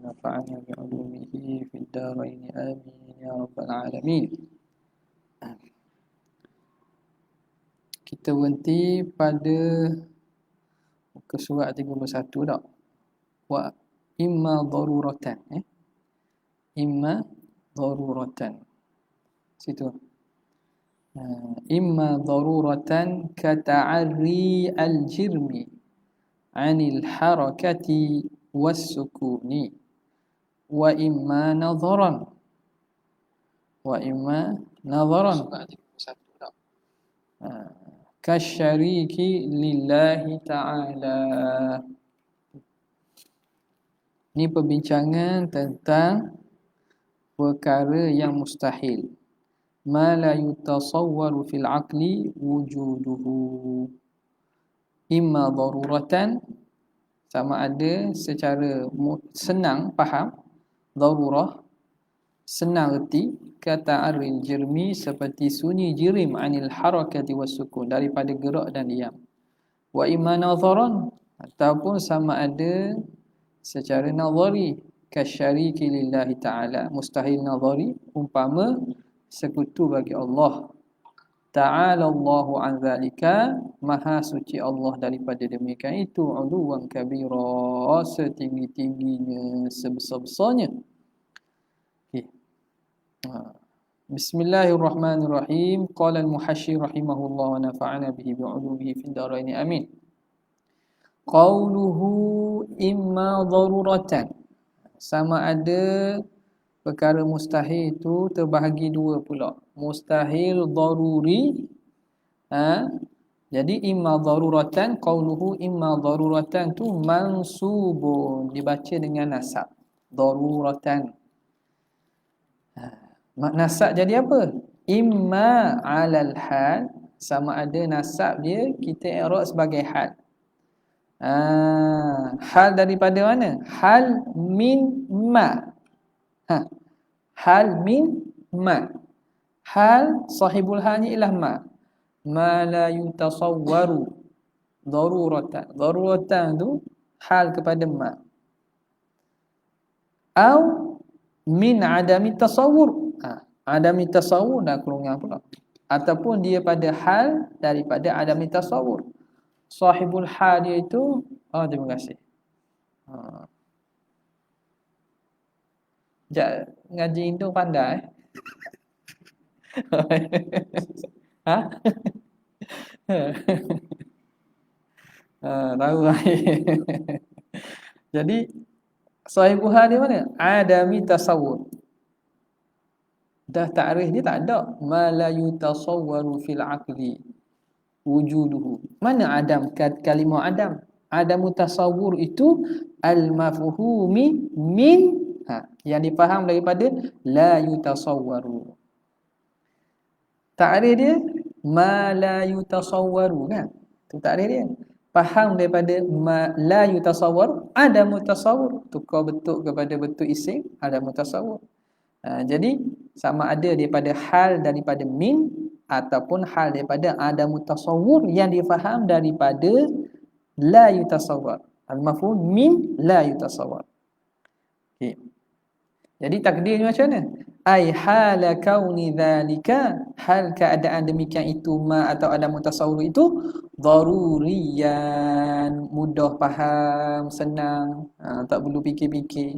ونفعنا بعلومه في الدارين آمين يا رب العالمين. Kita berhenti pada muka surat 31 tak? Wa imma daruratan, imma daruratan. Situ. Imma daruratan kata'arri al-jirmi 'anil harakati was-sukuni wa imma nadharan. Wa imma nadharan. Kasyariki lillahi ta'ala. Ini perbincangan tentang perkara yang mustahil. Ma la yutasawwaru fil aqli wujuduhu. Imma daruratan, sama ada secara senang faham, darurah senang erti, kata aril jirmi seperti sunyi jirim anil harakati was-sukun, daripada gerak dan diam. Wa imma nadharan, ataupun sama ada secara nazari, kasyariki lillahi ta'ala, mustahil nazari, umpama sekutu bagi Allah. Ta'ala Allahu an zalika, maha suci Allah daripada demikian itu, uluwan kabira, setinggi-tingginya, sebesar-besarnya. Okay. Bismillahirrahmanirrahim. Qala al-muhasyir rahimahullah wa nafa'ana bihi bi'ulumihi fid dharain amin. Qauluhu imma daruratan, sama ada perkara mustahil itu terbahagi dua pula. Mustahil daruri, jadi imma daruratan, qauluhu imma daruratan tu mansubun, dibaca dengan nasab. Daruratan. Nasab jadi apa? Imma alal hal, sama ada nasab dia kita i'rab sebagai hal. Hal daripada mana? Hal min ma. Hal min ma. Hal sahibul halnya ialah ma. Ma la yutasawwaru daruratan. Daruratan tu hal kepada ma. Au min adami tasawwur. Adami tasawwur dah kurungan pula. Ataupun dia pada hal daripada adami tasawwur. Sahibul hal dia itu, terima kasih. Ngaji Indo pandai. Tahu. Jadi sahibul hal dia mana? Adami tasawwur. Dah ta'rif dia tak ada. Ma la yutasawwaru fil aqli wujuduhu. Mana adam? Kalimah adam. Adamu tasawwur itu al-mafhumi min, yang difaham daripada la yutasawwaru. Ta'rif dia ma la yutasawwaru, kan? Tu ta'rif dia. Faham daripada ma la yutasawwar, adamu tasawwur, tukar bentuk kepada bentuk isim, adamu tasawwur. Jadi sama ada daripada hal daripada min ataupun hal daripada adamu tasawwur yang difaham daripada la yutasawwar. Al-mafhum min la yutasawwar. Okay. Jadi takdirnya macam mana? Ai hala kauni dzalika, hal keadaan demikian itu ma atau adamu tasawwur itu daruriyan, mudah faham, senang, tak perlu fikir-fikir.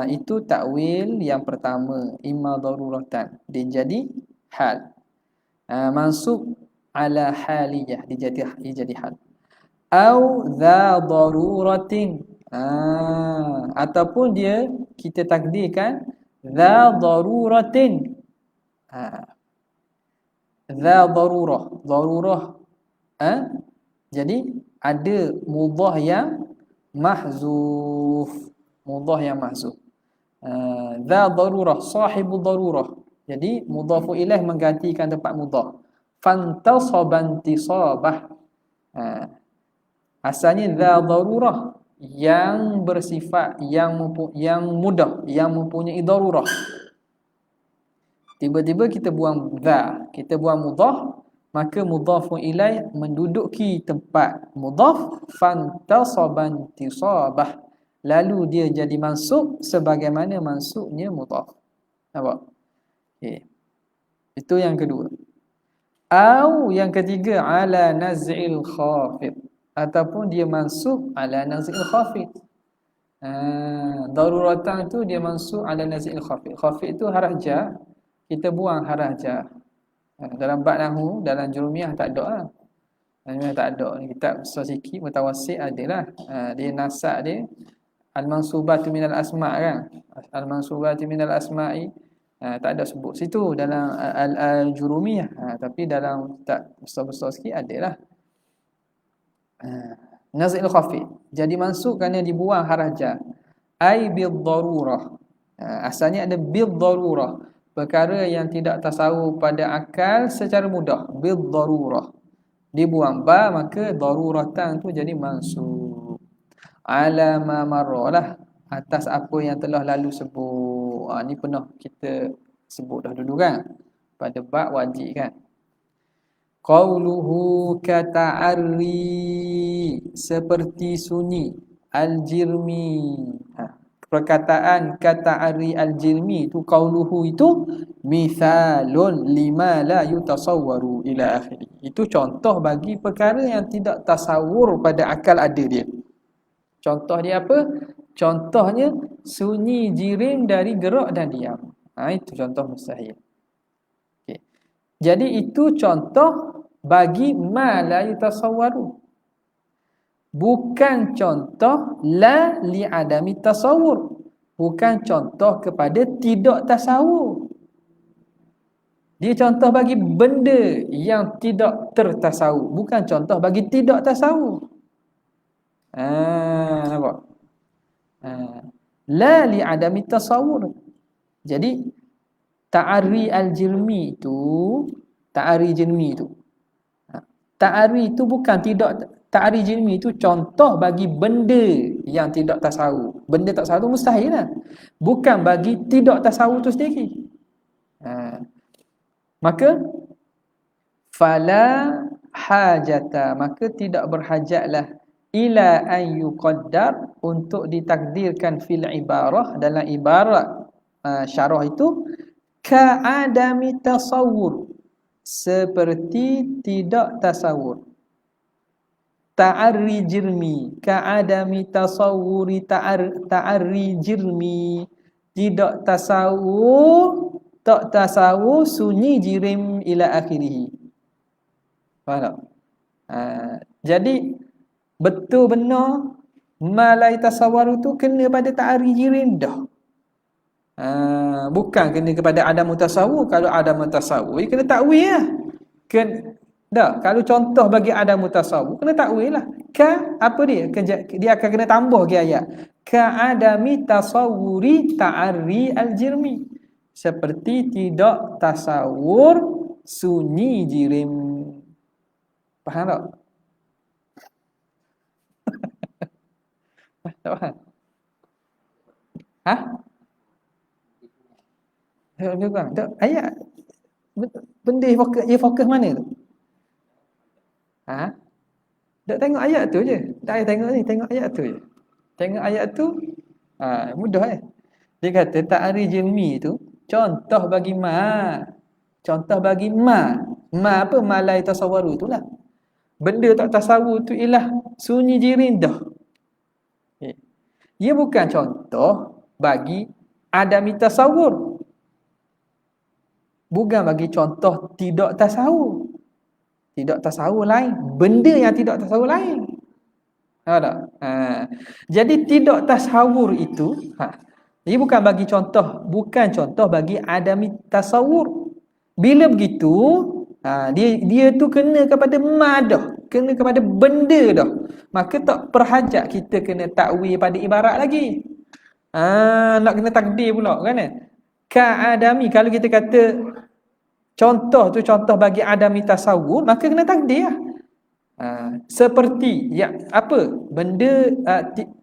Itu takwil yang pertama, imma daruratan, dia jadi hal. Mansub ala haliyah, dia jadi hal. Au dza daruratin, ataupun dia kita takdirkan dza daruratin. Dza darurah. Jadi ada mudhaf yang mahzuf. Mudhaf yang mahzuf. Dza darurah, sahibu darurah. Jadi mudhafu ilaih menggantikan tempat mudhaf. Fantasaba intisabah. Asalnya dza darurah, yang bersifat yang mudah, yang mempunyai darurah. Tiba-tiba kita buang dza, kita buang mudhaf, maka mudhafu ilaih menduduki tempat mudhaf, fantasaba intisabah. lalu dia jadi mansub sebagaimana mansubnya mudhaf. Nampak? Okey. Itu yang kedua. Au yang ketiga ala naz'il khafid, ataupun dia mansub ala naz'il khafid. Daruratan tu dia mansub ala naz'il khafid. Khafid tu haraf jar, kita buang haraf jar. Dalam bab nahwu, dalam jurumiyah tak ada lah. Jurumiyah tak ada. Kitab Sosiki Mutawassit adalah. Dia nasab dia al-mansubatu minal asma' kan. Al-mansubatu minal asma'i. Tak ada sebut situ dalam al-jurumiyah. Tapi dalam kitab besar-besar sikit adalah. Naz'il khafid. Jadi mansub kerana dibuang haraf jar. Ai bid-darurah. Asalnya ada bid-darurah. Perkara yang tidak tasawuf pada akal secara mudah, bid-darurah. Dibuang ba, maka daruratan tu jadi mansub. Ala ma marralah, atas apa yang telah lalu sebut. Ni pernah kita sebut dah dulu kan, pada bab wajib kan. Qauluhu kata'arri, seperti sunyi, al-jirmi. Perkataan kata'arri al-jirmi itu, qauluhu itu mithalun lima la yutasawwaru ila akhiri. Itu contoh bagi perkara yang tidak tasawur pada akal ada dia. Contoh dia apa? Contohnya sunyi jirim dari gerak dan diam. Itu contoh mustahil. Okay. Jadi itu contoh bagi ma la yutasawwaru. Bukan contoh la li adami tasawur. Bukan contoh kepada tidak tasawur. Dia contoh bagi benda yang tidak tertasawur. Bukan contoh bagi tidak tasawur. Nampak? La li adami tasawur. Jadi ta'ari al-jirmi itu, ta'ari jirmi itu. Ta'ari itu bukan tidak, ta'ari jirmi itu contoh bagi benda yang tidak tasawur. Benda tak tasawur itu mustahil lah. Bukan bagi tidak tasawur itu sendiri. Maka fala hajata, maka tidak berhajatlah ila an yuqaddar, untuk ditakdirkan fil ibarah, dalam ibarat syarah itu, ka'adami tasawur, seperti tidak tasawur. Ta'arri jirmi, ka'adami tasawuri ta'arri jirmi, tidak tasawur, tak tasawur sunyi jirim ila akhirih. Faham? Jadi betul benar malai tasawwur tu kena pada ta'arri jirim dah. Bukan kena kepada adam mutasawwur. Kalau adam mutasawwur kena takwil lah. Kalau contoh bagi adam mutasawwur kena takwil lah. Apa dia? Dia akan kena tambah ke ayat. Ka adami tasawwuri ta'arri al-jirmi, seperti tidak tasawur sunyi jirim. Faham tak? Tak faham? Tak, ayat benda dia fokus mana tu? Tak tengok ayat tu je. Tak payah tengok ni, tengok ayat tu je. Tengok ayat tu, mudah Dia kata ta'ari jirmi tu contoh bagi ma. Contoh bagi ma. Ma apa? Malai tasawwaru itulah. Benda tak tasawur tu ialah sunyi jirim dah. Ia bukan contoh bagi adami tasawur. Bukan bagi contoh tidak tasawur. Tidak tasawur lain. Benda yang tidak tasawur lain. Tahu tak? Jadi tidak tasawur itu, ia bukan bagi contoh. Bukan contoh bagi adami tasawur. Bila begitu, dia tu kena kepada ma dah. Kena kepada benda dah. Maka tak perhajat kita kena takwil pada ibarat lagi. Nak kena takdir pula kan? Ka'adami, kalau kita kata contoh tu contoh bagi adami tasawur, maka kena takdir lah. Seperti apa? Benda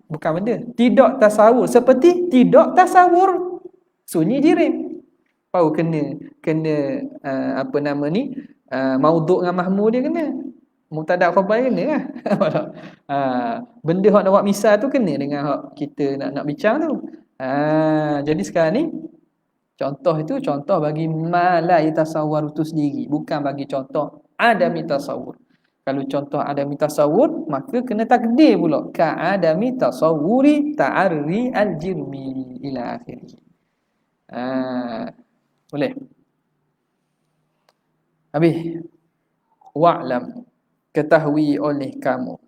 bukan benda, tidak tasawur, seperti tidak tasawur sunyi jirim. Baru kena apa nama ni, maudhu' dengan mahmud dia kena. Mubtada khabar kena lah. ha, benda hak nak buat misal tu kena dengan hak kita nak bincang tu. Jadi sekarang ni contoh itu contoh bagi ma la yatasawwar tu sendiri, bukan bagi contoh adami tasawwur. Kalau contoh adami tasawwur maka kena takdir pula ka adami tasawwuri ta'arri al-jirmi ila akhirih. Boleh. Habis. Wa'lam, ketahui oleh kamu,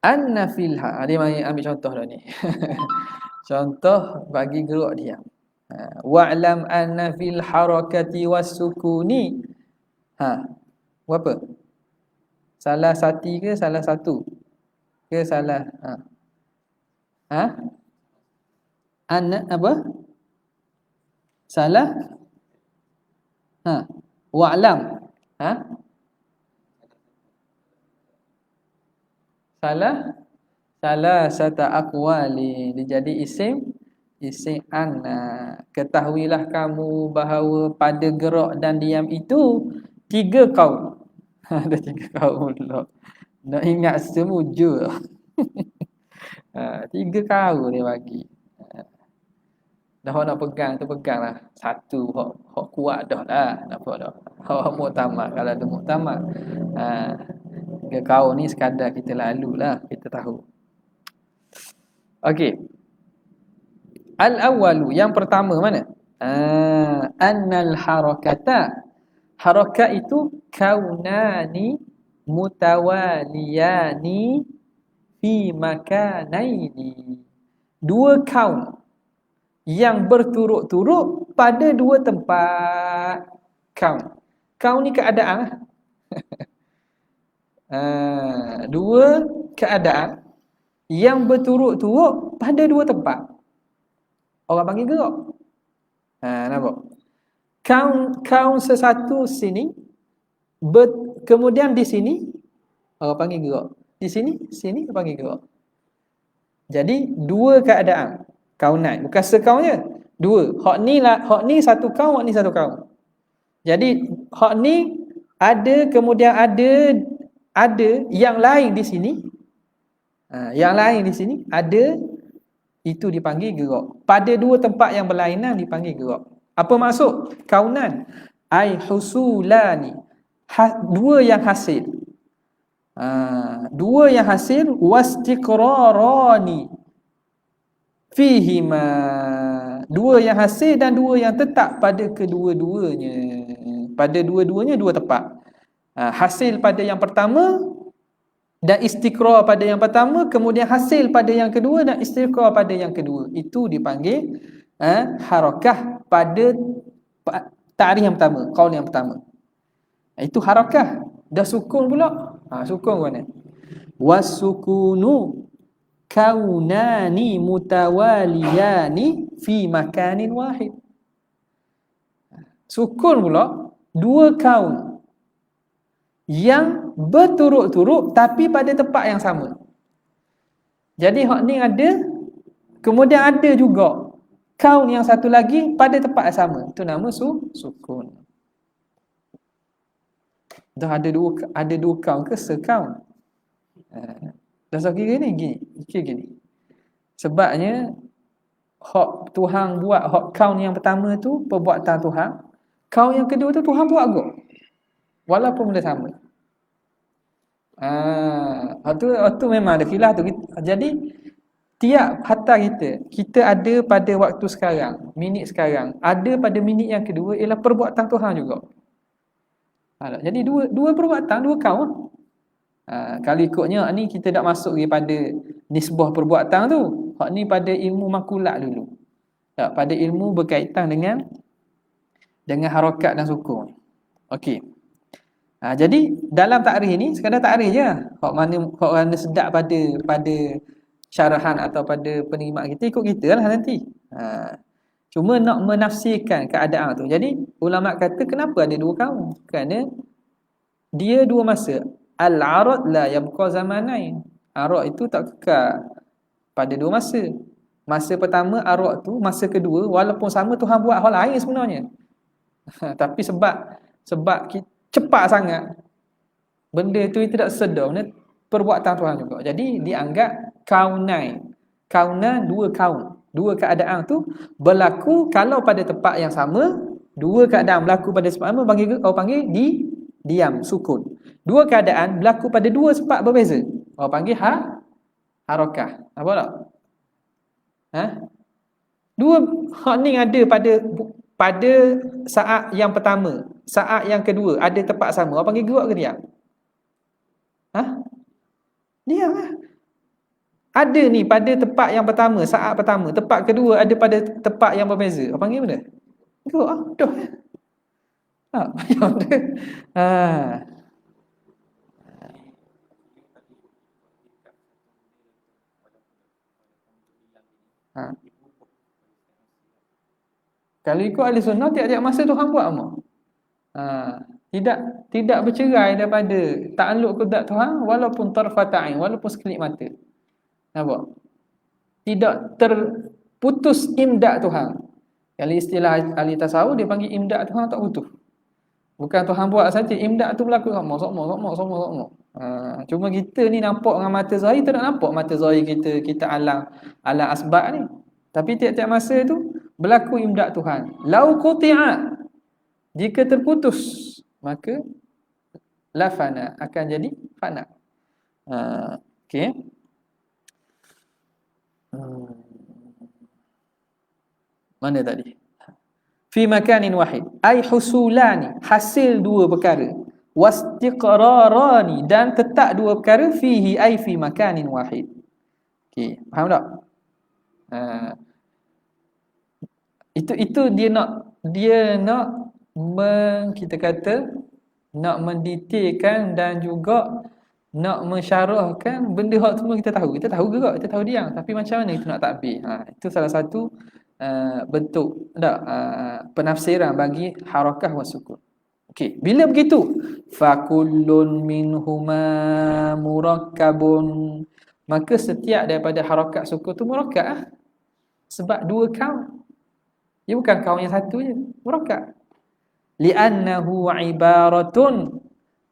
anna filha. Dia mari ambil contoh dah ni. Contoh bagi gerak dia. Wa'lam anna fil harakati was sukuni. Berapa? Salah satu ke salah satu? Ke salah anna apa? Salah wa'lam. Salah satu aqwali. Dia jadi isim anna. Ketahuilah kamu bahawa pada gerak dan diam itu 3 kaul. Ada 3 kaul pula. Nak ingat semujur. 3 kaul dia bagi. Dah nak pegang tu peganglah. Satu hak kuat dah lah. Nampak dah. Hak muktamad, kalau ada muktamad. 3 kaul ni sekadar kita lalulah, kita tahu. Okey. Al-awwalu, yang pertama mana? Annal harakata. Harakat itu kaunani mutawaliyani fi makanaini. 2 kaun yang berturut-turut pada 2 tempat. Kaun ni keadaan. 2 keadaan yang berturut-turut pada 2 tempat. Orang panggil gerak. Nampak? Kaun sesatu sini, kemudian di sini orang panggil gerak. Di sini orang panggil gerak. Jadi 2 keadaan kaunan, bukan sekaunnya. 2. Hak ni satu kaun, hak ni satu kaun. Jadi hak ni ada, kemudian ada yang lain di sini. Yang lain di sini ada, itu dipanggil gerak. Pada 2 tempat yang berlainan dipanggil gerak. Apa maksud kaunan? Ai husulani. 2 yang hasil. 2 yang hasil wastiqrarani fihima. 2 yang hasil dan 2 yang tetap pada kedua-duanya. Pada dua-duanya 2 tempat. Hasil pada yang pertama dan istiqrar pada yang pertama, kemudian hasil pada yang kedua dan istiqrar pada yang kedua. Itu dipanggil harakah pada ta'rif yang pertama, qaul yang pertama. Itu harakah. Dah sukun pula. Sukun mana? Wasukunu kaunani mutawaliyani fi makanin wahid. Sukun pula 2 kaun yang berturut-turut tapi pada tempat yang sama. Jadi hak ni ada, kemudian ada juga kaun yang satu lagi pada tempat yang sama. Itu nama sukun. Dah ada dua kaun ke sekaun? Dah kira ni gini. Sebabnya hak Tuhan buat, hak kaun yang pertama tu perbuatan Tuhan, kaun yang kedua tu Tuhan buat juga. Walaupun benda sama. Itu memang ada khilaf tu. Jadi tiap harta kita ada pada waktu sekarang, minit sekarang, ada pada minit yang kedua ialah perbuatan Tuhan juga. Jadi dua perbuatan, 2 kaun. Kalau ikutnya ni kita dah masuk pada nisbah perbuatan tu. Hak ni pada ilmu makulat dulu. Pada ilmu berkaitan dengan harakat dan sukun. Okey. Jadi dalam takrif ini sekadar takrif je. Hak mana sedap pada syarahan atau pada penerima kita, ikut kita lah nanti. Cuma nak menafsirkan keadaan tu. Jadi ulama kata kenapa ada 2 kaum? Kerana dia 2 masa. Al-arad la yabqa zamanain. Arad itu tak kekal pada 2 masa. Masa pertama arad tu, masa kedua walaupun sama Tuhan buat hal lain sebenarnya. Tapi sebab cepat sangat, Benda tu tidak sedar, ni perbuatan Tuhan juga. Jadi dianggap kaunan dua kaun. Dua keadaan tu berlaku kalau pada tempat yang sama, dua keadaan berlaku pada tempat sama, orang panggil diam, sukun. Dua keadaan berlaku pada dua tempat berbeza, orang panggil harakah. Apa tak? Ha? Dua hak ni ada pada saat yang pertama, saat yang kedua ada tempat sama, orang panggil gerak ke diam? Ha? Diam lah. Ada ni pada tempat yang pertama, saat pertama, tempat kedua ada pada tempat yang berbeza. Apa panggil benda? Gerak ah, dah. Ha, payah dia. Ha. Ha. Kalau ikut ahli sunnah, tiap-tiap masa Tuhan buat apa? Ha. Tidak bercerai daripada ta'alluq kepada Tuhan walaupun tarfata'in, walaupun sekelip mata. Nampak? Tidak terputus imdad Tuhan. Kalau istilah ahli tasawuf dia panggil imdad Tuhan tak putus. Bukan Tuhan buat saja, imdad tu berlaku sama. Cuma kita ni nampak dengan mata zahir, tak nampak mata zahir kita alang asbab ni. Tapi tiap-tiap masa tu berlaku imdad Tuhan. Lau quti'a, jika terputus, maka la fana, akan jadi fana. Okey. Mana tadi? Fi makanin wahid, ai husulani, hasil dua perkara, wastiqrarani, dan tetap dua perkara, fihi ai fi makanin wahid. Okey, faham tak? Itu dia nak kita kata nak mendetailkan dan juga nak mensyarahkan benda hak semua kita tahu juga, kita tahu dia, tapi macam mana kita nak takbir. Itu salah satu bentuk penafsiran bagi harakah wa sukun. Okey, bila begitu, fakullun minhuma murakkabun, maka setiap daripada harakat sukun tu murakkab sebab dua kaum. Dia bukan kaum yang satu je, murakkab. Li'annahu ibaratun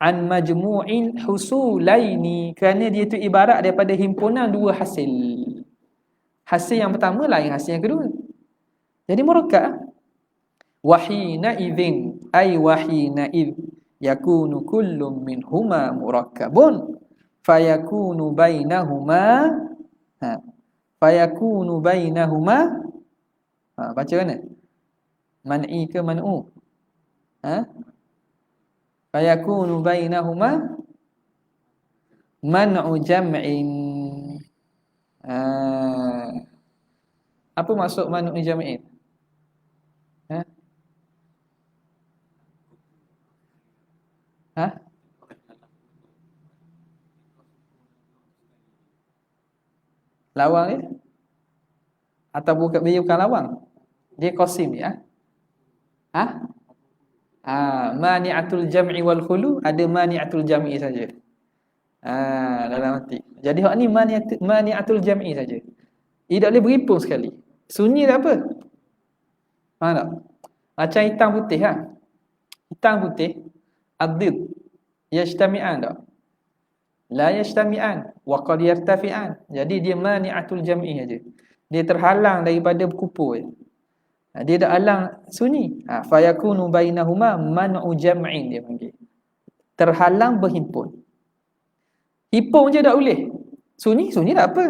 an majmu'in husulaini, kerana dia tu ibarat daripada himpunan dua hasil. Hasil yang pertama lain hasil yang kedua. Jadi murakkab. Wahina idzin ay wahina id yakunu kullum minhuma murakkabun fayakunu bainahuma baca mana? Man'i ke man'u? Fayakunu bainahuma man'u jam'in. Apa maksud man'u jam'in? Lawang ni? Atau bukan lawang? Dia qasim ya. Mani'atul jam'i wal khulu, ada mani'atul jam'i saja. Dalam hati. Jadi hak ni mani'atul jam'i saja. Dia tak boleh berimpun sekali. Sunyi tak apa. Faham tak? Macam hitam putih Hitam putih ad-did yajtami'an tak? La yajtami'an wa qad yartafi'an. Jadi dia mani'atul jam'i saja. Dia terhalang daripada berkumpul. Dia dah halang sunyi. Fayakunu bainahuma man'u jam'in, dia panggil. Terhalang berhimpun. Himpun je tak boleh. Sunyi tak apa.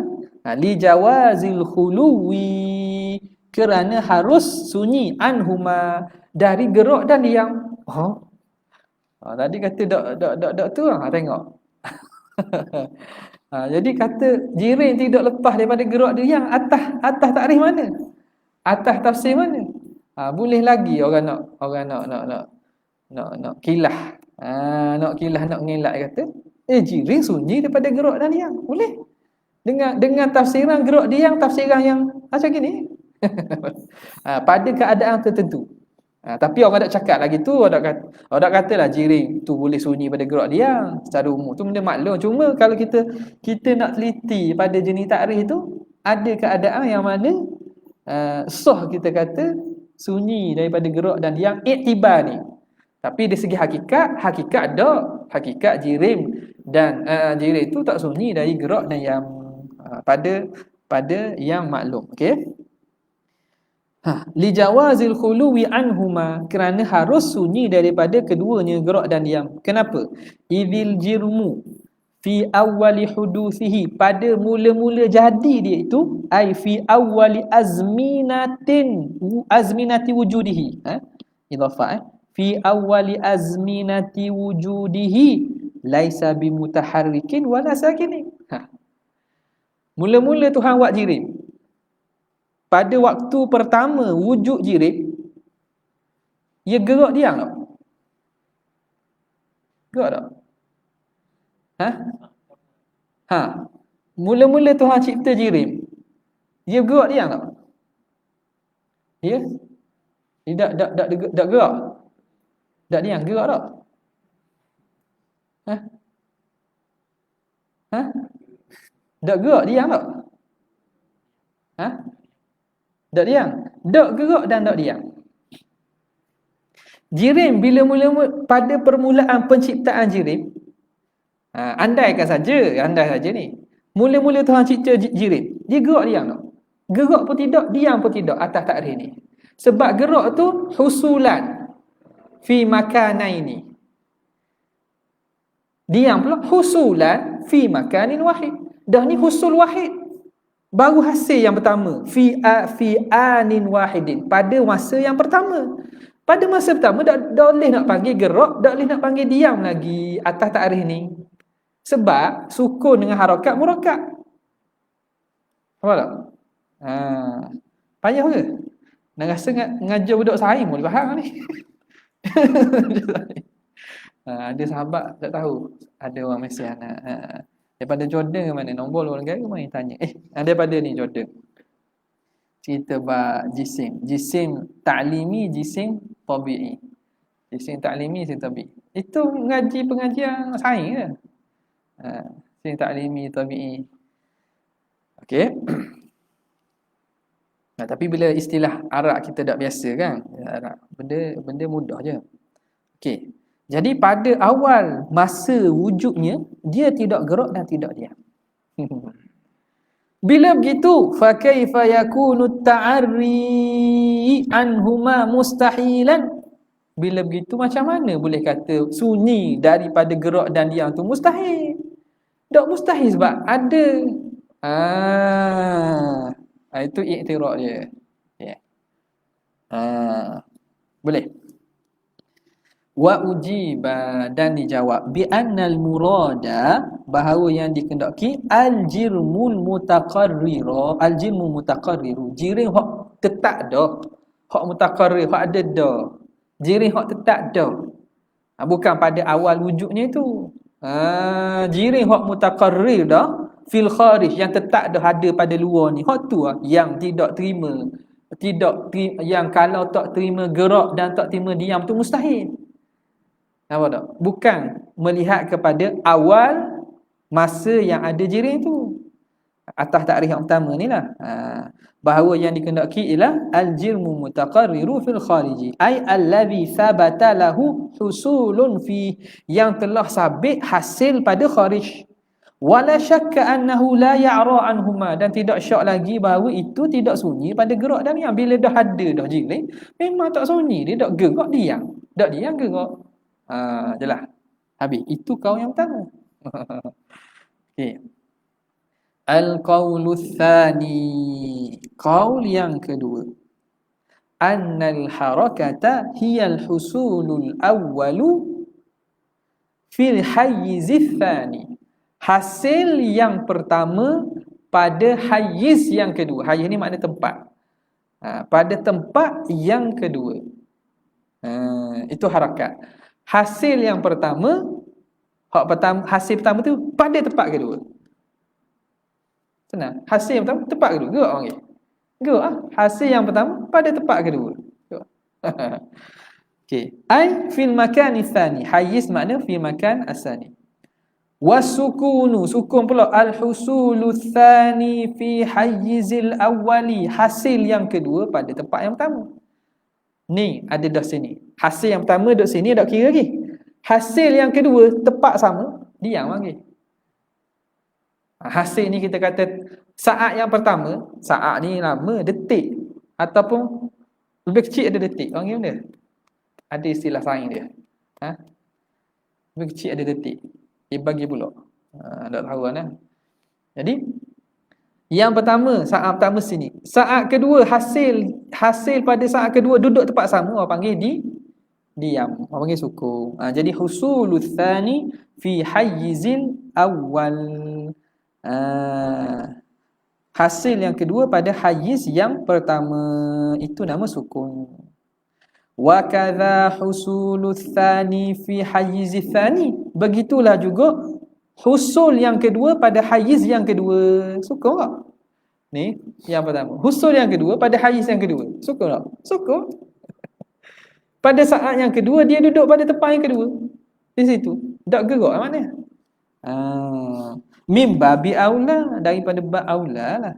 Li jawazil khuluwi, kerana harus sunyi anhuma, dari gerak dan diam. Tadi kata dok tu tengok. Jadi kata jirin tidak lepas daripada gerak dia yang atas takrif mana? Atas tafsir mana? Boleh lagi orang nak kilah. Nak kilah, nak ngelak kata, jirin sunyi daripada gerak dan diam. Boleh. Dengan tafsiran gerak diam, tafsiran yang macam gini. Pada keadaan tertentu. Tapi orang tak cakap lagi tu, orang tak katalah jiring tu boleh sunyi pada gerak dia secara umum. Tu benda maklum. Cuma kalau kita nak teliti pada jenis takrif tu, ada keadaan yang mana sah kita kata sunyi daripada gerak dan diam iktibar ni. Tapi dari segi hakikat ada. Hakikat jirim dan jirim itu tak sunyi dari gerak dan yang pada yang maklum. Okey. Li jawazil khuluwi anhuma, kerana harus sunyi daripada keduanya gerak dan diam. Kenapa? Idzil jirmu fi awwali hudusihi, pada mula-mula jadi dia itu, ai fi awwali azminati wujudihi, idafah, fi awwali azminati wujudihi laisa bimutaharrikin wala sakinin. Mula-mula Tuhan buat jirim, pada waktu pertama wujud jirim, ia gerak diam tak? Gerak tak? Mula-mula Tuhan cipta jirim, dia gerak diam tak? Ya? Dia tak gerak. Tak diam, gerak tak? Tak gerak diam tak? Tak diam. Tak gerak dan tak diam. Jirim bila mula-mula pada permulaan penciptaan jirim, andaikan saja ni, mula-mula Tuhan cipta jirim, dia gerak diam tak? Gerak pun tidak, diam pun tidak atas takrif ni. Sebab gerak tu husulan fi makanaini. Diam pula husulan fi makanin wahid. Dah ni husul wahid. Baru hasil yang pertama, fi anin wahidin, pada masa yang pertama. Pada masa pertama tak boleh nak panggil gerak, tak boleh nak panggil diam lagi atas takrif ni. Sebab sukun dengan harakat murakkab. Apa tak? Payah ke? Nak rasa ngajar budak sains boleh faham ni. Ada sahabat tak tahu, ada orang Malaysia daripada Jordan ke mana, nombor luar negara main tanya, daripada ni Jordan, cerita bab jisim ta'limi, jisim tabi'i. Jisim ta'limi, jisim tabi'i itu ngaji pengajian sains ke? Jisim ta'limi, tabi'i. Okey. Tapi bila istilah Arab kita tak biasa kan, Arab benda mudah je. Okey. Jadi pada awal masa wujudnya, dia tidak gerak dan tidak diam. Bila begitu, fa kaifa yakunu ta'arri anhuma mustahilan? Bila begitu macam mana boleh kata sunyi daripada gerak dan diam tu mustahil? Tak mustahil sebab ada. Itu iktiraf dia. Yeah. Boleh. Wa ujiba, dan dijawab bi annal murada, bahawa yang dikehendaki al-jirmul mutaqarrira, al-jirmul mutaqarriru, jirim hak tetap dah, hak mutaqarrir hak ada dah, jirim hak tetap dah, bukan pada awal wujudnya itu. Jirim hak mutaqarrir dah fil kharij, yang tetap dah ada pada luar ni, hak tu yang tidak terima, yang kalau tak terima gerak dan tak terima diam tu mustahil. Nampak tak? Bukan melihat kepada awal masa yang ada jirim tu. Atas takrif yang pertama ni lah. Bahawa yang dikehendaki ialah al-jirmu mutaqarriru fil khariji, ay allazi thabata lahu husulun fi, yang telah sabit hasil pada kharij. Wala syakka annahu la ya'ra anhuma, dan tidak syak lagi bahawa itu tidak sunyi pada gerak dan diam. Bila dah ada dah jirim, memang tak sunyi, dia tak gerak diam, tak diam gerak. Jelas. Habis. Itu kaul yang pertama. Okey. Al-qaulu tsani, qaul yang kedua. Annal harakata hiyal husulul awwalu fil hayyiz tsani. Hasil yang pertama pada hayyiz yang kedua. Hayyiz ni makna tempat. Pada tempat yang kedua. Itu harakat. Hasil yang pertama, hasil pertama tu pada tempat kedua. Senang. Hasil yang pertama tempat kedua. Gerak orang ni. Gerak. Hasil yang pertama pada tempat kedua. Okey. Ai fil makan tsani. Hayyiz makna fil makan asani. Wasukunu, sukun pula al-husulu tsani fi hayyizil awwali. Hasil yang kedua pada tempat yang pertama. Ni ada dah sini. Hasil yang pertama duduk sini tak kira lagi. Hasil yang kedua tepat sama, diam lagi. Hasil ni kita kata saat yang pertama, saat ni lama, detik ataupun lebih kecil ada detik. Orang dia ada istilah sains dia. Lebih kecil ada detik. Dia bagi pula. Tak tahu kan. Jadi yang pertama, saat pertama sini. Saat kedua hasil pada saat kedua duduk tempat sama, orang panggil diam. Orang panggil sukun. Jadi husulul tsani fi hayyizil awal. Hasil yang kedua pada hayiz yang pertama, itu nama sukun. Wa kadza husulul tsani fi hayyiz tsani, begitulah juga husul yang kedua pada hayiz yang kedua. Sukun tak? Ni yang pertama. Husul yang kedua pada hayiz yang kedua. Sukun tak? Sukun. Pada saat yang kedua dia duduk pada tempat yang kedua. Di situ. Tak gerak mana? Mim babi aula, daripada bab aula lah.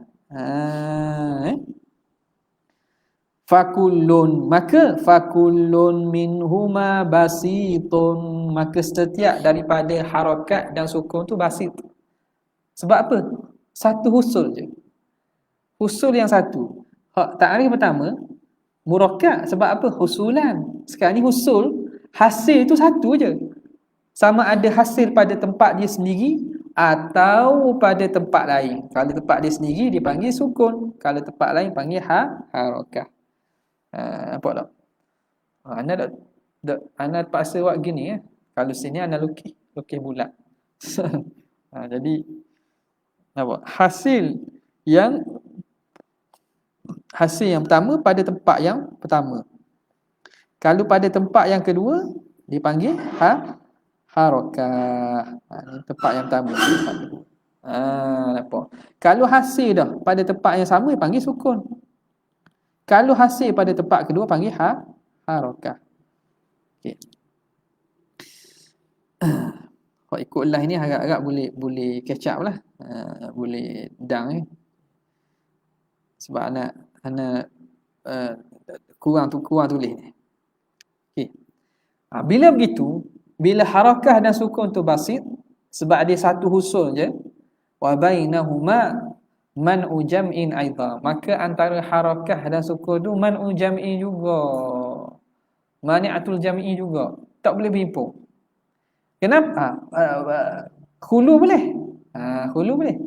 Fakullun, maka fakullun minhuma basitun, maka setiap daripada harakat dan sukun tu basit. Sebab apa? Satu husul je. Husul yang satu. Ta'rif pertama murakkab, sebab apa? Husulan. Sekarang ni husul, hasil tu satu je. Sama ada hasil pada tempat dia sendiri atau pada tempat lain. Kalau tempat dia sendiri dia panggil sukun, kalau tempat lain panggil harakah. Nampak tak? Ana terpaksa buat gini ya. Kalau sini ana lukis bulat. Jadi nampak? Hasil yang pertama pada tempat yang pertama. Kalau pada tempat yang kedua dipanggil harakah. Ini tempat yang pertama. Nampak? Kalau hasil dah pada tempat yang sama dipanggil sukun. Kalau hasil pada tempat kedua panggil harakah. Okey. Kalau ikut live ni agak-agak boleh catch up lah. Boleh dang sebab anak kurang tulis ni. Okey. Bila begitu, bila harakah dan sukun tu basit, sebab dia satu husul je, wa bainahuma man'u jam'in aidha, maka antara harakah dan sukun tu man'u jam'in juga, mani'atul jam'i juga, tak boleh berhimpun. Kenapa? Khulu boleh. Khulu boleh.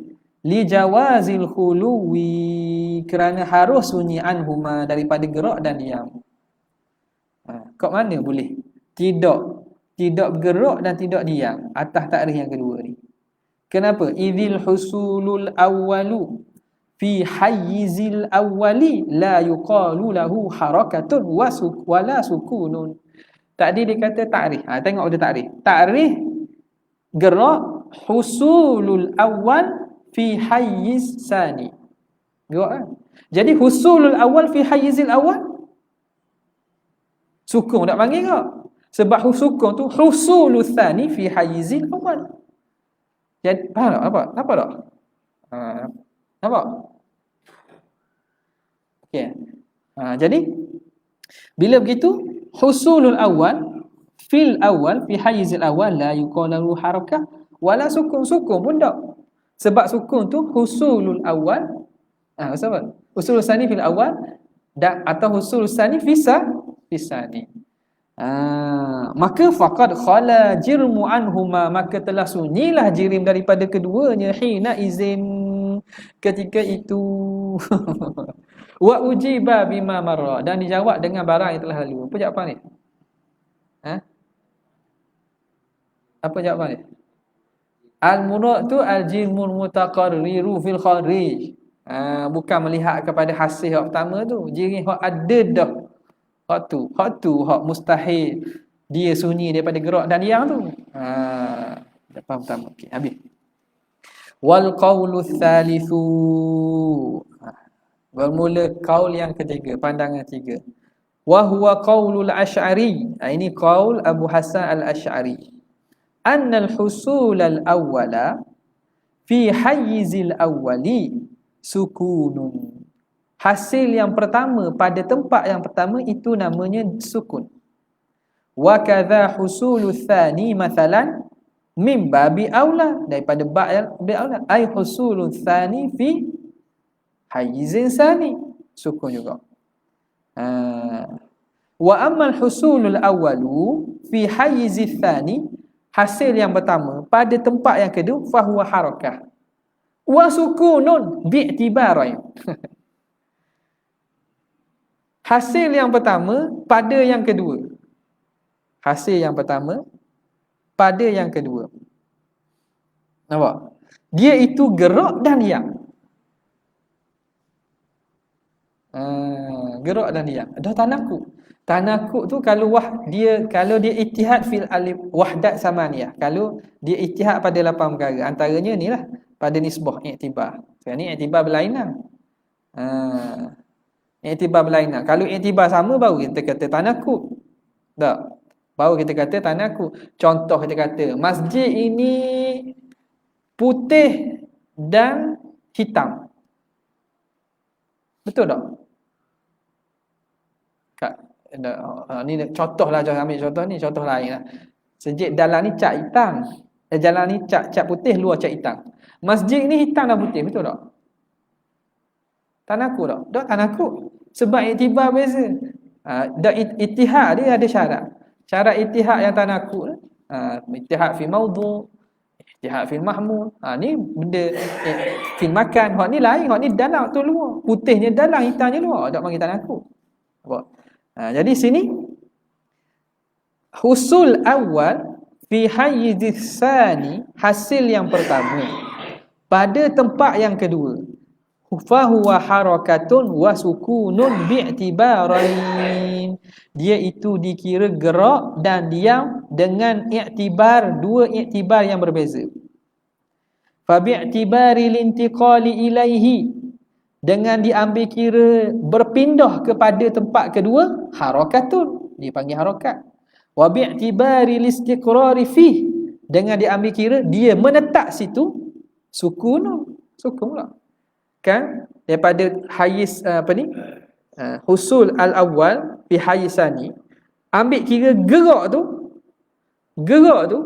Li jawazil khuluwi, kerana harus sunyi anhuma, daripada gerak dan diam. Kat mana boleh? Tidak bergerak dan tidak diam atas takrif yang kedua ni. Kenapa? Idzil husulul awwalu fi hayyizil awwali la yuqalu lahu harakatun wala sukunun. Tadi dia kata takrif. Tengok ada takrif. Takrif gerak husulul awwal fi hayyiz sani. Gerak kan? Jadi husulul awwal fi hayyizil awwal sukun tak panggil gerak. Sebab sukun tu husulul tsani fi hayyizil awal. Jadi faham tak? Nampak tak? Nampak? Okey. Jadi bila begitu husulul awal fil awal fi hayyizil awal la yuqalu harakah wala sukun pun tak. Sebab sukun tu husulul awal sebab husulul tsani fil awal atau husulul tsani fi sani. Maka faqad khala jirmu anhuma, maka telah sunyilah jirim daripada keduanya, hina izin, ketika itu. Wa ujiba bima marra, dan dijawab dengan barang yang telah lalu. Apa jawapan ni? Apa jawapan ni? Al-murad tu al-jilmul mutaqarriru fil kharij. Bukan melihat kepada hasil yang pertama tu, jirim hak ada dah. Hak tu mustahil dia sunyi daripada gerak dan diam tu. Faham pertama. Okey, habis. Wal qaulu tsalitsu. Bermula qaul yang ketiga, pandangan tiga. Wa huwa qaulul Asy'ari. Ini qaul Abu Hasan al-Asy'ari. Annal husul al-awwala fi hayyizil awwali sukunun. hasil yang pertama pada tempat yang pertama itu namanya sukun. Wa kadza husulu tsani mathalan min babi aula, daripada ba yang lebih aula, ai husulu tsani fi hayizin sani, sukun juga. Wa ammal husulul awwalu fi hayyizi tsani, hasil yang pertama pada tempat yang kedua, fahuwa harakah wa sukunun bi'tibarain. Hasil yang pertama pada yang kedua. Hasil yang pertama pada yang kedua. Nampak? Dia itu gerak dan diam. Gerak dan diam. Dah tanakuk. Tanakuk tu kalau kalau dia ittihad fil alif wahdat samaniyah. Kalau dia ittihad pada 8 perkara. Antaranya ni lah pada nisbah i'tibar. Sekarang ni i'tibar berlainan. I'tibar berlainan. Kalau i'tibar sama baru kita kata tanakuk. Tak. Baru kita kata tanakuk. Contoh kita kata masjid ini putih dan hitam. Betul tak? Ni contoh lah, jangan ambil contoh ni, contoh lain lah. Masjid dalam ni cat hitam, jalan ni cat putih, luar cat hitam. Masjid ni hitam dan putih, betul tak? Tanakuk tak? Tak tanakuk. Sebab iktibar beza. Ittihad dia ada syarat. Syarat ittihad yang tanakuk, ittihad fi maudhu', ittihad fil mahmul. Ni benda fil makan. Hak ni lain, hak ni dalam tu luar. Putihnya dalam, hitamnya luar. Tak panggil tanakuk. Nampak? Jadi sini husul awal fi hayyizis sani, hasil yang pertama pada tempat yang kedua, fa huwa harakatun wa sukunun bi'tibarain, dia itu dikira gerak dan diam dengan i'tibar, dua i'tibar yang berbeza. Fa bi'tibari lintiqali ilaihi, dengan diambil kira berpindah kepada tempat kedua, harakatun, dipanggil harakat. Wa bi'tibari listiqrari fih, dengan diambil kira dia menetap situ, sukun pula. Kan daripada hayis husul al-awwal fi hayisani, ambil kira gerak tu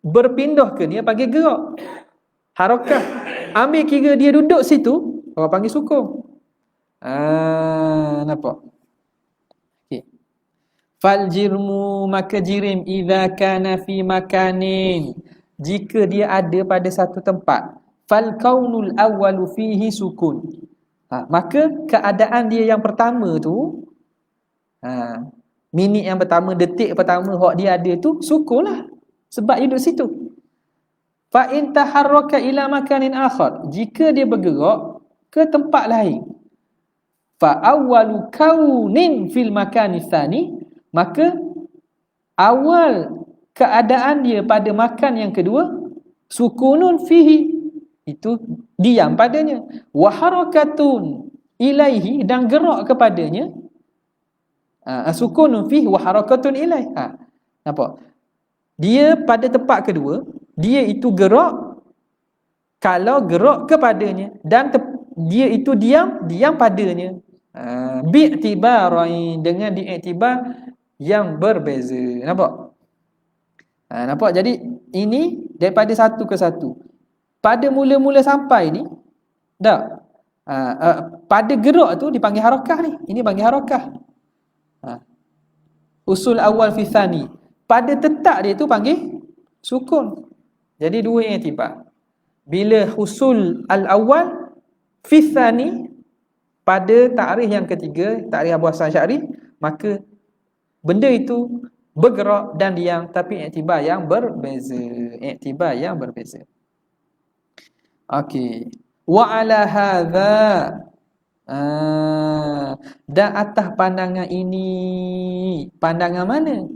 berpindah ke dia panggil gerak, harakah. Ambil kira dia duduk situ, orang panggil sukun. Nampak? Okey. Fal jirmu, maka jirim, idza kana fi makanin, jika dia ada pada satu tempat, fal kaunul awwalu fihi sukun. Maka keadaan dia yang pertama tu, minit yang pertama, detik pertama hak dia ada tu sukunlah, sebab dia duduk situ. Fa in taharraka ila makanin akhar, jika dia bergerak ke tempat lain, fa awwalu kaunin fil makani tsani, maka awal keadaan dia pada makan yang kedua, sukunun fihi, itu diam padanya, wa harakatun ilaihi, dan gerak kepadanya, sukunun fihi wa harakatun ilaihi. Nampak? Dia pada tempat kedua, dia itu gerak kalau gerak kepadanya, dan dia itu diam padanya. Bi'tibarain, dengan diiktibar yang berbeza. Nampak? Nampak? Jadi ini daripada satu ke satu. Pada mula-mula sampai ni, tak? Pada gerak tu dipanggil harakah ni. Ini panggil harakah. Usul awal fi tsani, pada tetap dia tu panggil sukun. Jadi dua i'tibar. Bila husul al-awwal fi tsani, pada takrif yang ketiga, takrif Abu Hasan Asy'ari, maka benda itu bergerak dan diam, tapi i'tibar yang berbeza. I'tibar yang berbeza. Okey. Wa ala hadza, dan atas pandangan ini, pandangan mana?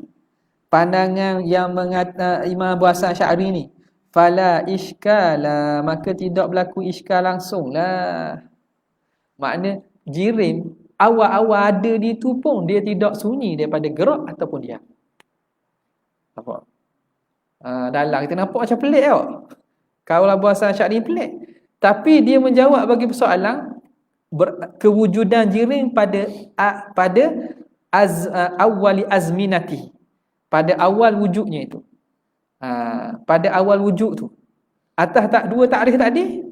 Pandangan yang mengata Imam Abu Hasan Asy'ari ni, fala iskala, maka tidak berlaku iskal langsung lah. Makna jirim awal-awal ada di tu pun dia tidak sunyi daripada gerak ataupun diam. Nampak? Dalam kita nampak macam pelik tau. Kalau Abu Hasan Asy'ari pelik, tapi dia menjawab bagi persoalan kewujudan jirim pada awali azminati, pada awal wujudnya itu. Pada awal wujud tu. Atas tak dua takrif tadi,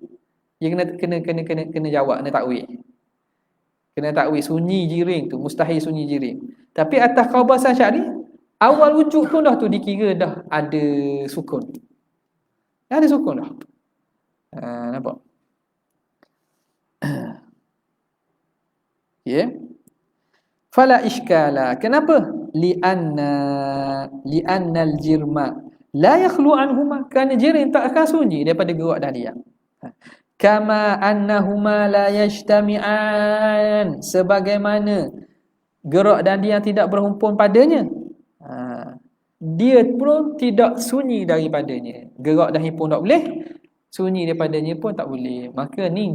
dia kena jawab, kena takwil. Kena takwil sunyi jirim tu, mustahil sunyi jirim. Tapi atas kaubasan syar'i, awal wujud pun dah tu dikira dah ada sukun. Dah ada sukun dah. Nampak? Ya. Fala iskala. Kenapa? Li'annal jirma la yakhlu anhuma. Kerana jirim tak akan sunyi daripada gerak dan diam. Kama annahuma la yajtami'an. Sebagaimana gerak dan diam tidak berhimpun padanya. Dia pun tidak sunyi daripadanya. Gerak dan himpun tak boleh, sunyi daripadanya pun tak boleh. Maka ni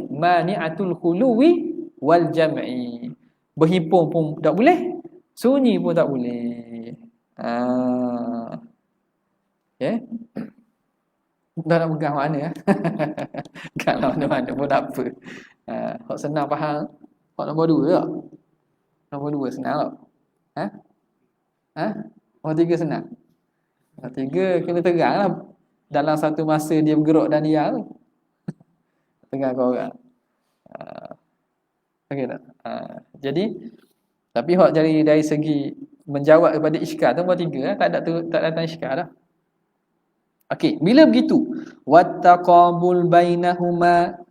mani'atul khuluwi wal jam'i. Berhimpun pun tak boleh, sunyi pun tak boleh. Okay. Dah nak pegang mana? Kalau mana-mana pun tak apa. Hak senang faham. Hak nombor 2 tak? Nombor 2 senang tak? Nombor 3 senang. Nombor 3 kena terang lah. Dalam satu masa dia bergerak dan dia tu. Terang kau orang. Okey tak? Jadi tapi hak dari segi menjawab kepada iskal tu nombor 3 tak datang iskal dah. Okey, bila begitu wattaqabul bainahuma,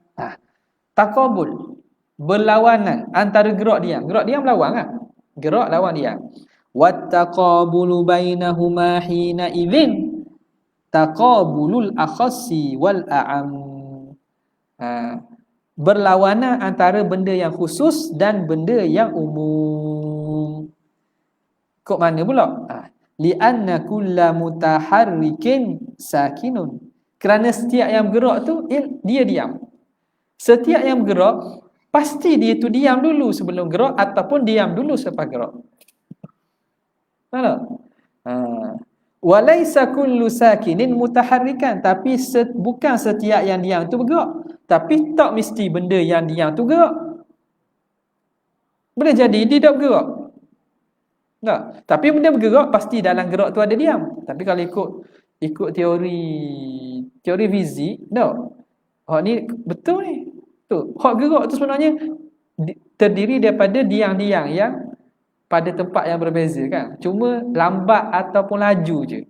taqabul, berlawanan antara gerak diam lawan kan? Gerak lawan diam. Wattaqabulu bainahuma hina idzin taqabulul akhassi wal a'am. Berlawanan antara benda yang khusus dan benda yang umum. Kok mana pula? Li'anna kulla mutaharrikin sakinun. Kerana setiap yang bergerak tu dia diam. Setiap yang bergerak pasti dia tu diam dulu sebelum gerak ataupun diam dulu selepas gerak. Tahu? Walaisa kullu sakinin mutaharrikan, tapi bukan setiap yang diam tu bergerak. Tapi tak mesti benda yang diam tu gerak. Boleh jadi dia tak bergerak. Tak. Tapi benda bergerak pasti dalam gerak tu ada diam. Tapi kalau ikut teori fizik, tak. Ni betul ni. Betul. Hak gerak tu sebenarnya terdiri daripada diam-diam yang pada tempat yang berbeza kan. Cuma lambat ataupun laju je.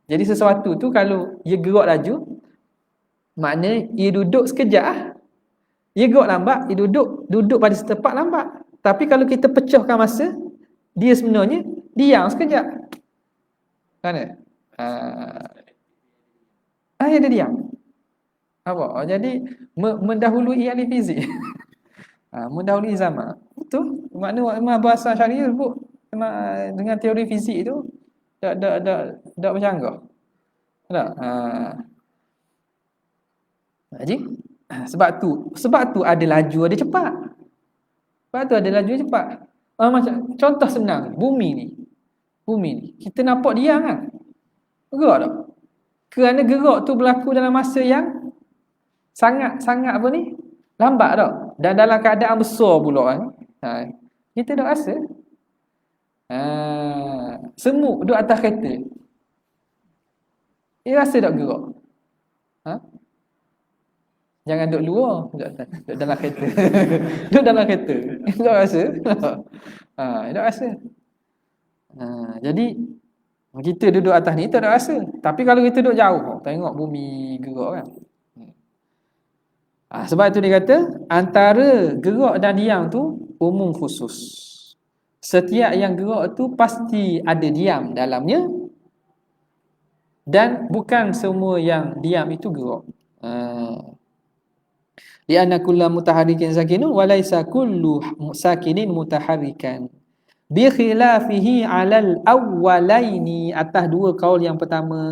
Jadi sesuatu tu kalau ia gerak laju, maknanya ia duduk sekejap. Ia gerak lambat, ia duduk pada setempat lambat. Tapi kalau kita pecahkan masa, dia sebenarnya diam sekejap. Kan? Dia diam. Apa? Jadi mendahului ahli fizik. Mendahului zaman. Betul? Makna bahasa syariah sebut dengan teori fizik tu tak bercanggah. Tak? Jadi sebab tu ada laju ada cepat. Sebab tu ada laju cepat. Macam contoh senang, bumi ni. Kita nampak diam kan? Gerak tak? Kerana gerak tu berlaku dalam masa yang sangat apa ni? Lambat tak? Dan dalam keadaan besar pula kan? Kita dah rasa. Semut duduk atas kereta. Dia rasa tak gerak? Jangan duduk luar, duduk dalam kereta. Duduk dalam kereta. Dia tak rasa. Dia tak rasa. Jadi kita duduk atas ni tak ada rasa. Tapi kalau kita duduk jauh, tengok bumi gerak kan. Sebab itu dia kata antara gerak dan diam tu umum khusus. Setiap yang gerak tu pasti ada diam dalamnya, dan bukan semua yang diam itu gerak. Lianna kullu mutaharrikin sakinun wa laysa kullu sakinin mutaharrikan. Bi khilafihi 'alal awwalaini, atas dua kaul yang pertama,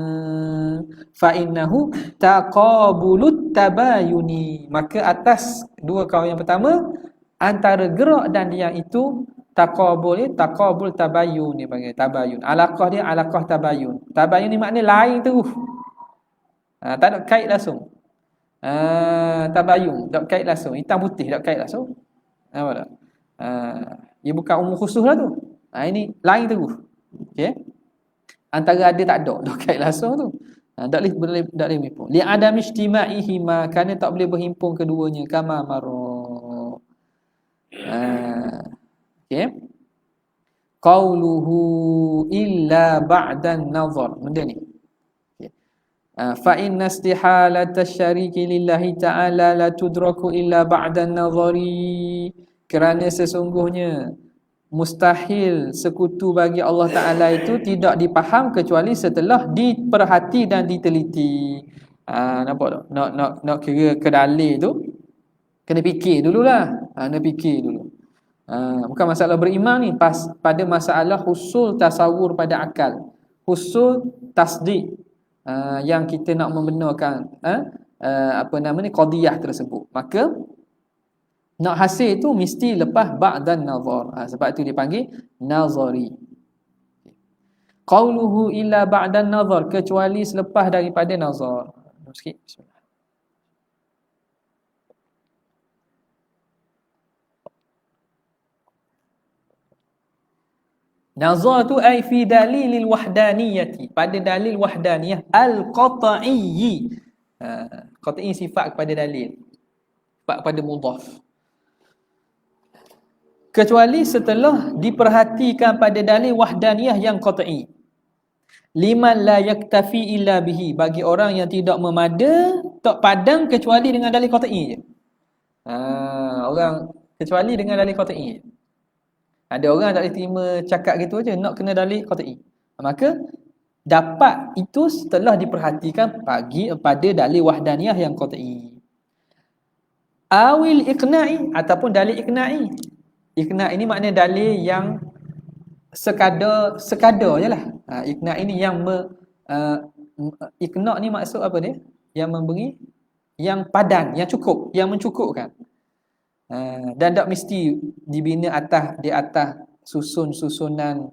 fa innahu taqabulut tabayuni, maka atas dua kaul yang pertama antara gerak dan diam itu taqabul tabayun, dia panggil tabayun. Alaqah dia alaqah tabayun. Tabayun ni makna lain tu. Tak ada kait langsung. Tabayun, tak kait langsung. Hitam putih tak kait langsung. Nampak tak? Dia bukan umur khusus lah tu. Ini lain terus. Okey. Antara ada tak ada, tak kait langsung tu. Tak boleh berhimpun. Li adam ijtima'ihi ma, kerana tak boleh berhimpun keduanya kama maro. Okey. Qauluhu illa ba'dan nazar. Benda ni. Fa inna istihalata syariki lillahi ta'ala la tudraku illa ba'dan nazari. Kerana sesungguhnya mustahil sekutu bagi Allah Ta'ala itu tidak dipaham kecuali setelah diperhati dan diteliti. Nampak tak? Nak kira kedalil tu kena fikir dululah. Kena fikir dulu. Bukan masalah beriman ni, pada masalah husul tasawur pada akal, husul tasdik, yang kita nak membenarkan qadiyah tersebut, maka nak hasil tu mesti lepas ba'dan nazar. Sebab tu dipanggil nazari. Qauluhu illa ba'dan nazar, kecuali selepas daripada nazar. Sikit. Bismillah. Nazar tu ai fi dalilil wahdaniyati, pada dalil wahdaniyah al-qat'iyyi. Qat'i sifat kepada dalil, sifat kepada mudhaf. Kecuali setelah diperhatikan pada dalil wahdaniyah yang qat'i. Liman la yaktafi illa bihi, bagi orang yang tidak memada, tak padang kecuali dengan dalil qat'i je. Orang kecuali dengan dalil qat'i je. Ada orang tak boleh terima cakap gitu aja, nak kena dalil qat'i. Maka dapat itu setelah diperhatikan pada dalil wahdaniyah yang qat'i. Awil iqna'i, ataupun dalil iqna'i. Iqna' ini maknanya dalil yang sekadar je lah. Iqna' ini yang iqna' ni maksud apa dia? Yang memberi, yang padan, yang cukup, yang mencukupkan. Dan tak mesti dibina di atas susunan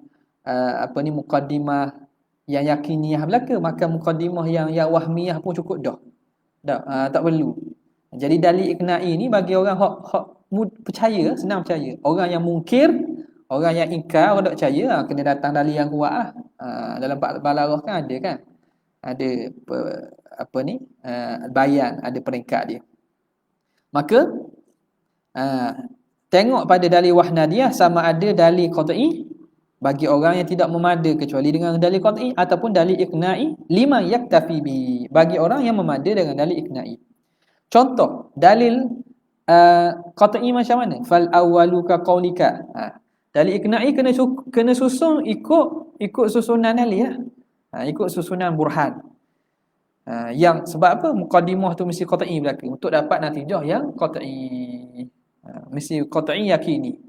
muqaddimah yang yakiniyah belaka, maka muqaddimah yang wahmiyah pun cukup dah. Tak perlu. Jadi dalil iqna'i ni bagi orang hak percaya, senang percaya. Orang yang mungkir, orang yang ingkar, orang tak percaya, kena datang dalil yang kuat lah. Dalam Balaghah kan ada kan, ada bayan, ada peringkat dia. Maka tengok pada dalil wahdaniyah sama ada dalil qat'i bagi orang yang tidak memada kecuali dengan dalil qat'i, ataupun dalil iqna'i liman yaktafi bi, bagi orang yang memada dengan dalil iqna'i. Contoh dalil qat'i macam mana? Fal awwalu ka qaulika. Dalil iqna'i kena susun ikut susunan dalil lah. Ikut susunan burhan. Yang sebab apa? Muqaddimah tu mesti qat'i belaka untuk dapat natijah yang qat'i. Mesti qat'i yakini.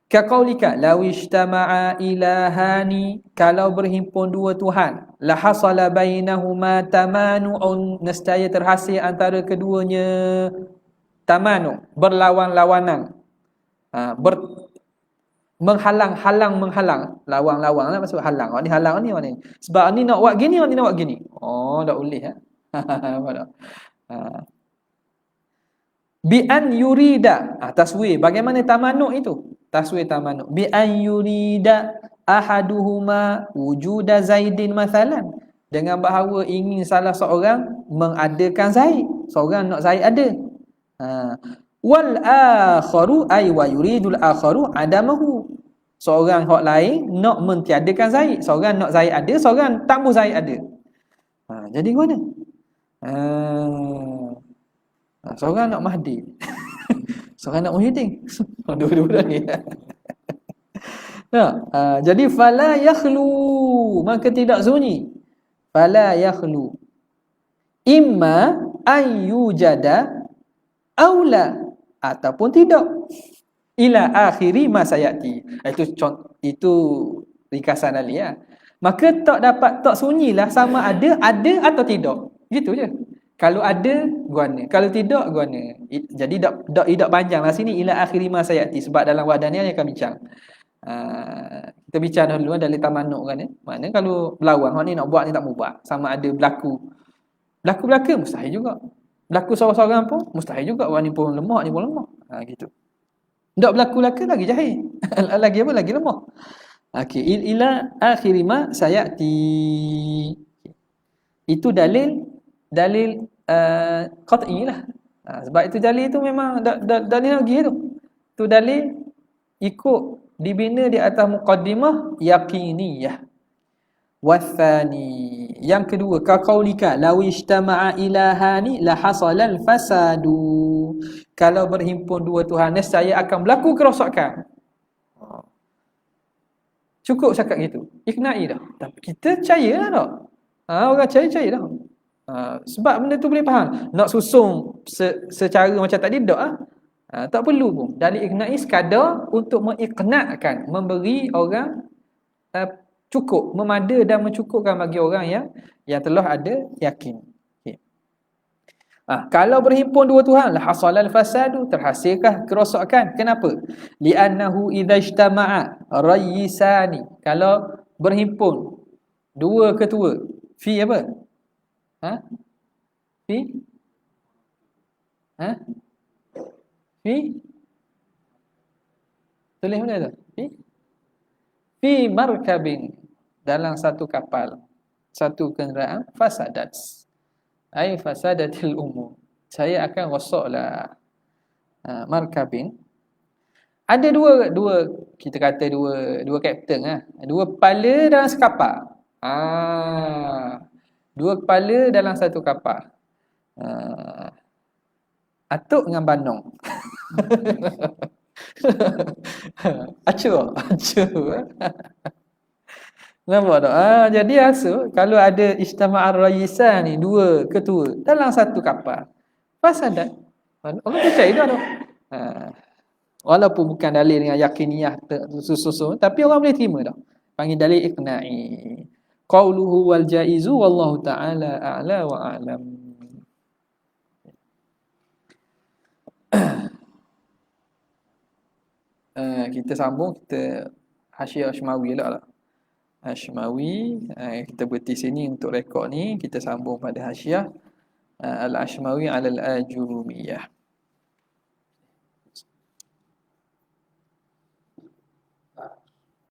Ka qaulika law ijtama'a ilahani, kalau berhimpun dua tuhan, la hasala bainahuma tamanu'un, nescaya terhasil antara keduanya tamanu, berlawan-lawanan. Menghalang. Lawang lah maksud halang. Ni halang ni mana ni? Sebab ni nak buat gini, ni nak buat gini. Tak boleh Bi an yurida. Taswir. Bagaimana tamanuk itu? Taswir tamanuk. Bi an yurida ahaduhuma wujuda Zaidin mathalan. Dengan bahawa ingin salah seorang mengadakan Zaid. Seorang nak Zaid ada. Wal akharu ay wa yuridul akharu adamahu. Seorang hak lain nak mentiadakan Zaid. Seorang nak Zaid ada, seorang tak mahu Zaid ada. Jadi mana? Seorang nak Mahdi. Seorang nak Muhyiddin. Dua-dua ni. Jadi fala yakhlu, maka tidak sunyi. Fala yakhlu. Imma an yujada aula, ataupun tidak. Ila akhiri ma sayati. Itu ringkasan Ali ya. Maka tak sunyilah sama ada atau tidak. Gitu je. Kalau ada guana, kalau tidak guana. Jadi tak panjanglah sini ila akhiri ma sayati, sebab dalam wahdaniyah yang akan bincang. Kita bincang dulu dalam tamanuk kan ya. Mana kalau berlawan, hak ni nak buat ni tak mau buat, sama ada berlaku mustahil juga. Berlaku seorang-seorang pun mustahil juga, orang ni pun lemah, ni pun lemah. Gitu. Tak berlaku-laku lagi jahil. Lagi apa? Lagi lemah. Okey, ila akhir ma sayati. Itu dalil qat'i lah. Sebab itu dalil tu memang dalil lagi tu. Tu dalil ikut dibina di atas muqaddimah yaqiniyah. Wathani, yang kedua, ka qaulika law ijtama'a ilahani la hasalal fasadu. Kalau berhimpun dua Tuhan, nescaya akan berlaku kerosakan. Cukup cakap gitu. Iknai dah. Tapi kita percayalah tak? Orang percaya dah. Sebab benda tu boleh faham. Nak susung secara macam tadi tak ah. Tak perlu pun. Dalil iknai sekadar untuk mengiqna'kan, memberi orang cukup, memada dan mencukupkan bagi orang yang telah ada yakin. Okay. Kalau berhimpun dua Tuhan, la hasalal fasadu, terhasilkah kerosakan? Kenapa? Li'annahu idza ijtama'a rayyisani. Kalau berhimpun dua ketua, fi apa? Fi? Fi? Tulis mana tu? Fi markabin, dalam satu kapal, satu kenderaan, fasadat. Ai fasadatil umur. Saya akan rosaklah markabin. Ada dua kita kata dua kapten dua kepala dalam sekapal. Dua kepala dalam satu kapal. Atuk dengan Banong. Acur. Nampak tak? Jadi kalau ada ijtama'ar rayisan ni, dua ketua dalam satu kapal, fasadat. Orang percaya dah tu. Walaupun bukan dalil dengan yakiniyah susun, tapi orang boleh terima dah. Panggil dalil iqna'i. Qauluhu wal jaizu wallahu ta'ala a'la wa a'lam. Kita sambung, kita Hasyiah Ashmawi lah. Ashmawi, kita berhenti sini untuk rekod ni. Kita sambung pada Hasyiah Al-Ashmawi Al-Ajurumiyah.